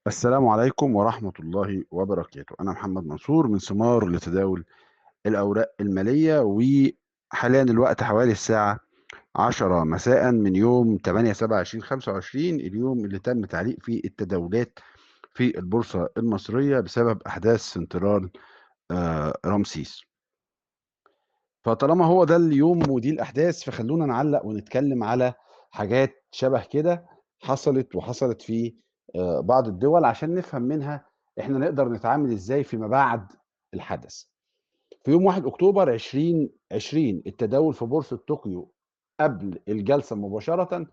السلام عليكم ورحمة الله وبركاته. أنا محمد منصور من ثمار لتداول الأوراق المالية، وحاليا الوقت حوالي الساعة 10 مساء من يوم 8/7/2025، اليوم اللي تم تعليق فيه التداولات في البورصة المصرية بسبب أحداث سنترال رمسيس. فطالما هو ده اليوم ودي الأحداث، فخلونا نعلق ونتكلم على حاجات شبه كده حصلت في بعض الدول عشان نفهم منها احنا نقدر نتعامل ازاي فيما بعد الحدث. في يوم 1 أكتوبر 2020 التداول في بورصة طوكيو قبل الجلسة مباشرة،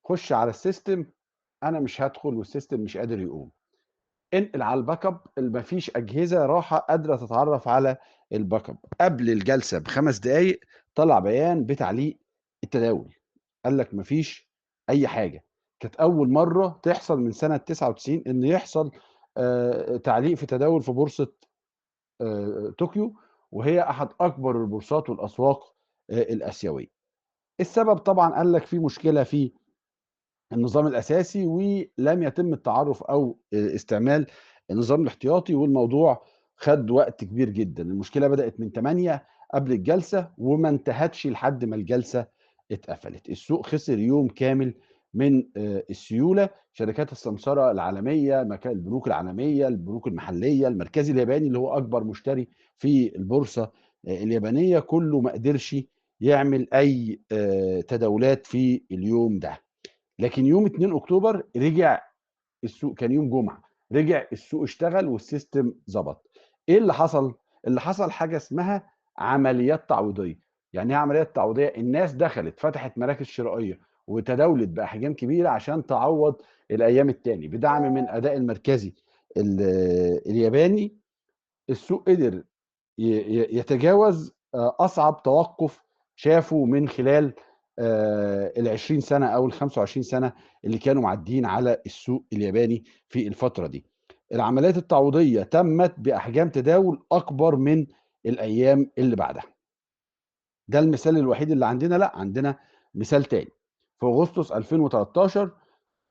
خش على السيستم. أنا مش هدخل والسيستم مش قادر يقوم. انقل على الباك اب، مفيش اجهزه راحه قادره تتعرف على الباك اب. قبل الجلسه ب5 دقائق طلع بيان بتعليق التداول، قال لك مفيش اي حاجه. كانت اول مره تحصل من سنه 99 ان يحصل تعليق في تداول في بورصه طوكيو، وهي احد اكبر البورصات والاسواق الاسيويه. السبب طبعا قال لك في مشكله في النظام الأساسي، ولم يتم التعرُّف أو استعمال النظام الاحتياطي، والموضوع خَد وقت كبير جدًا. المشكلة بدأت من 08:00 قبل الجلسة وما انتهتش لحد ما الجلسة اتقفلت. السوق خسر يوم كامل من السيولة. شركات السمسرة العالمية، البنوك العالمية، البنوك المحلية، المركزي الياباني اللي هو أكبر مشتري في البورصة اليابانية، كُلّه ما قدرش يعمل أي تداولات في اليوم ده. لكن يوم 2 أكتوبر رجع السوق، كان يوم جمعة، رجع السوق اشتغل والسيستم ضبط. إيه اللي حصل؟ اللي حصل حاجة اسمها عمليات تعويضية. يعني إيه عمليات تعويضية؟ الناس دخلت فتحت مراكز شرائية وتداولت بأحجام كبيرة عشان تعوض الأيام التاني بدعم من أداء المركزي الياباني. السوق قدر يتجاوز أصعب توقُّف شافه من خلال ال20 سنة أو ال25 سنة اللي كانوا معدّيين على السوق الياباني في الفترة دي. العمليات التعويضية تمّت بأحجام تداول أكبر من الأيام اللي بعدها. ده المثال الوحيد اللي عندنا؟ لأ، عندنا مثال تاني. في أغسطس 2013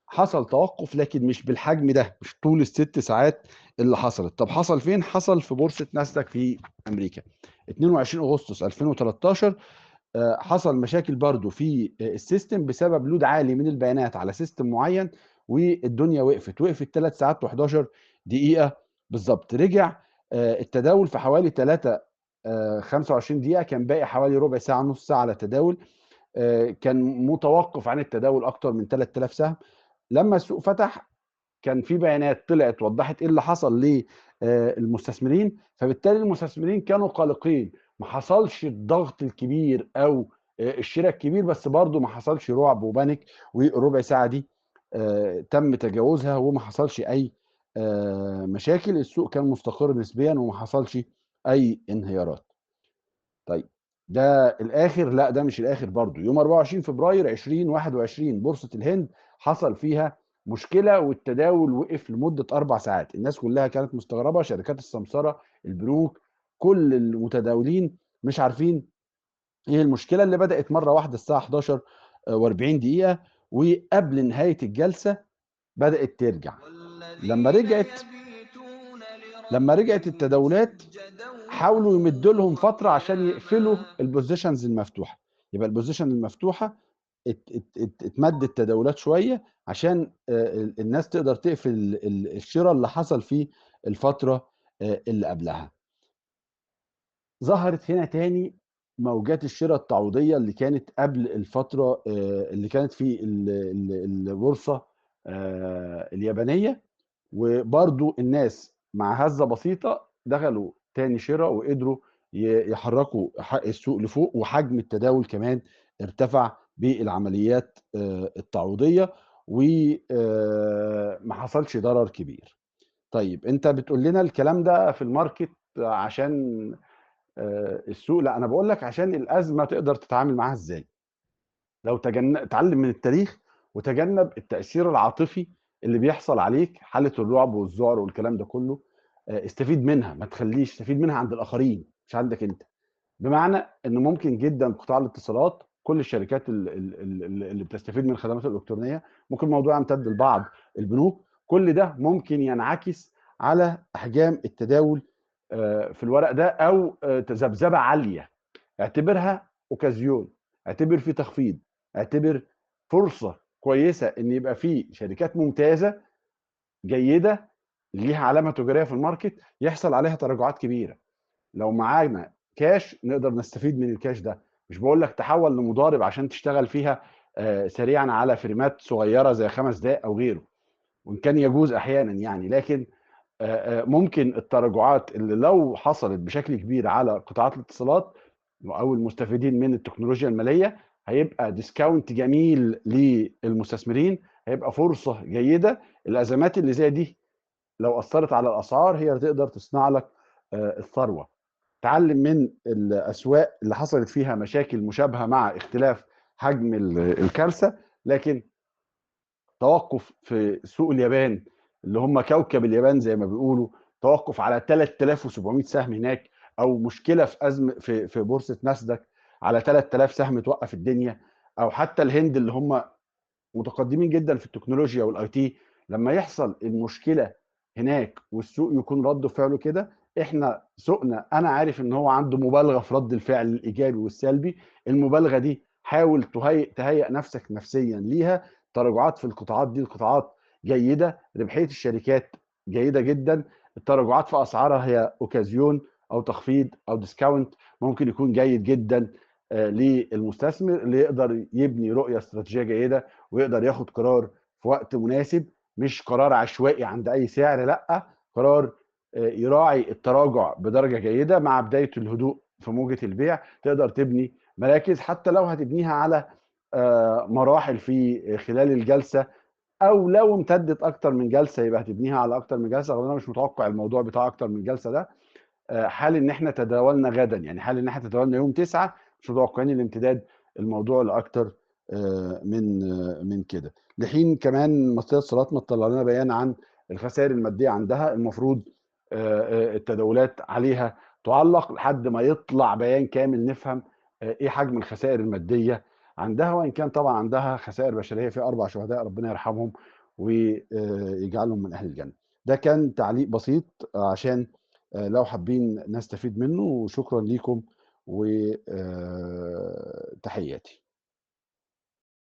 حصل توقُّف، لكن مش بالحجم ده، مش طول ال6 ساعات اللي حصلت. طب حصل فين؟ حصل في بورصة ناسداك في أمريكا. 22 أغسطس 2013 حصل مشاكل برضه في السيستم بسبب load عالي من البيانات على سيستم معيّن، والدنيا وقفت 3 ساعات و11 دقيقة بالضبط. رجع التداول في حوالي 25 دقيقة، كان باقي حوالي ربع ساعة، نُص ساعة على التداول. كان متوقّف عن التداول أكتر من 3000 سهم. لمّا السوق فتح كان في بيانات طلعت وضّحت إيه اللي حصل المستثمرين، فبالتالي المستثمرين كانوا قلقين. ما حصلش الضغط الكبير أو الشرا الكبير، بس برضه ما حصلش رعب وبانيك، والربع ساعة دي تم تجاوزها وما حصلش أي مشاكل. السوق كان مستقر نسبيًا وما حصلش أي انهيارات. طيب، ده الآخر؟ لأ، ده مش الآخر برضه. يوم 24 فبراير 2021 بورصة الهند حصل فيها مشكلة والتداول وقف لمدة 4 ساعات. الناس كلها كانت مستغربة، شركات السمسرة، البنوك، كل المتداولين مش عارفين إيه المشكلة، اللي بدأت مرة واحدة الساعة 11 و40 دقيقة، وقبل نهاية الجلسة بدأت ترجع. لمّا والذين رجعت يبيتون لمّا رجعت لربهم التداولات سجدا حاولوا يمدّوا لهم فترة عشان يقفلوا وقياما. الpositions المفتوحة. يبقى الposition المفتوحة ات ات ات اتمدّت تداولات شوية عشان الناس تقدر تقفل الشِرا اللي حصل في الفترة اللي قبلها. ظهرت هنا تاني موجات الشِرا التعويضية اللي كانت قبل الفترة اللي كانت في البورصة اليابانية، وبرضه الناس مع هزة بسيطة دخلوا تاني شِرا وقدروا يحرّكوا السوق لفوق، وحجم التداول كمان ارتفع بالعمليات التعويضية، و ما حصلش ضرر كبير. طيب أنت بتقول لنا الكلام ده في الmarket عشان السوق؟ لأ، أنا باقول لك عشان الأزمة تقدر تتعامل معاها إزاي. لو اتعلم من التاريخ وتجنب التأثير العاطفي اللي بيحصل عليك، حالة الرعب والذعر والكلام ده كله. استفيد منها، ما تخلّيش استفيد منها عند الآخرين مش عندك أنت. بمعنى إن ممكن جدًا قطاع الاتصالات، كل الشركات اللي بتستفيد من الخدمات الإلكترونية، ممكن الموضوع يمتد لبعض البنوك، كل ده ممكن ينعكس على احجام التداول في الورق ده، او ذبذبه عاليه. اعتبرها اوكازيون، اعتبر في تخفيض، اعتبر فرصه كويسه ان يبقى في شركات ممتازه جيده ليها علامه تجاريه في الماركت يحصل عليها تراجعات كبيره. لو معانا كاش نقدر نستفيد من الكاش ده. مش بقول لك تحول لمضارب عشان تشتغل فيها سريعا على فريمات صغيره زي 5 دقائق او غيره، وان كان يجوز احيانا يعني، لكن ممكن التراجعات اللي لو حصلت بشكل كبير على قطاعات الاتصالات او المستفيدين من التكنولوجيا الماليه، هيبقى ديسكاونت جميل للمستثمرين، هيبقى فرصه جيده. الازمات اللي زي دي لو اثرت على الاسعار هي اللي تقدر تصنع لك الثروه. تعلم من الاسواق اللي حصلت فيها مشاكل مشابهه مع اختلاف حجم الكارثه، لكن توقف في سوق اليابان اللي هم كوكب اليابان زي ما بيقولوا، توقف على 3700 سهم هناك، او مشكله في ازمه في بورصه ناسداك على 3000 سهم توقف الدنيا، او حتى الهند اللي هم متقدمين جدا في التكنولوجيا والاي تي، لما يحصل المشكله هناك والسوق يكون رد فعله كده، احنا سوقنا انا عارف ان هو عنده مبالغه في رد الفعل الايجابي والسلبي. المبالغه دي حاول تهيئ نفسك نفسيا ليها. تراجعات في القطاعات دي القطاعات جيده، ربحيه الشركات جيده جدا. التراجعات في اسعارها هي اوكازيون او تخفيض او ديسكاونت ممكن يكون جيد جدا للمستثمر اللي يقدر يبني رؤيه استراتيجيه جيده ويقدر ياخد قرار في وقت مناسب، مش قرار عشوائي عند اي سعر، لا، قرار يراعي التراجع بدرجه جيده مع بدايه الهدوء في موجه البيع. تقدر تبني مراكز حتى لو هتبنيها على مراحل في خلال الجلسه، او لو امتدت اكتر من جلسه يبقى هتبنيها على اكتر من جلسه. وانا مش متوقع الموضوع بتاع اكتر من جلسه ده. حال ان احنا تداولنا غدا، يعني حال ان احنا تداولنا يوم 9، مش متوقعين الامتداد الموضوع لاكتر من كده. لحين كمان مصرية اتصالات ما تطلع لنا بيان عن الخسائر الماديه عندها، المفروض التداولات عليها تعلق لحد ما يطلع بيان كامل نفهم ايه حجم الخسائر الماديه عندها. وان كان طبعا عندها خسائر بشريه في 4 شهداء ربنا يرحمهم ويجعلهم من اهل الجنه. ده كان تعليق بسيط عشان لو حابين نستفيد منه. وشكرا ليكم وتحياتي.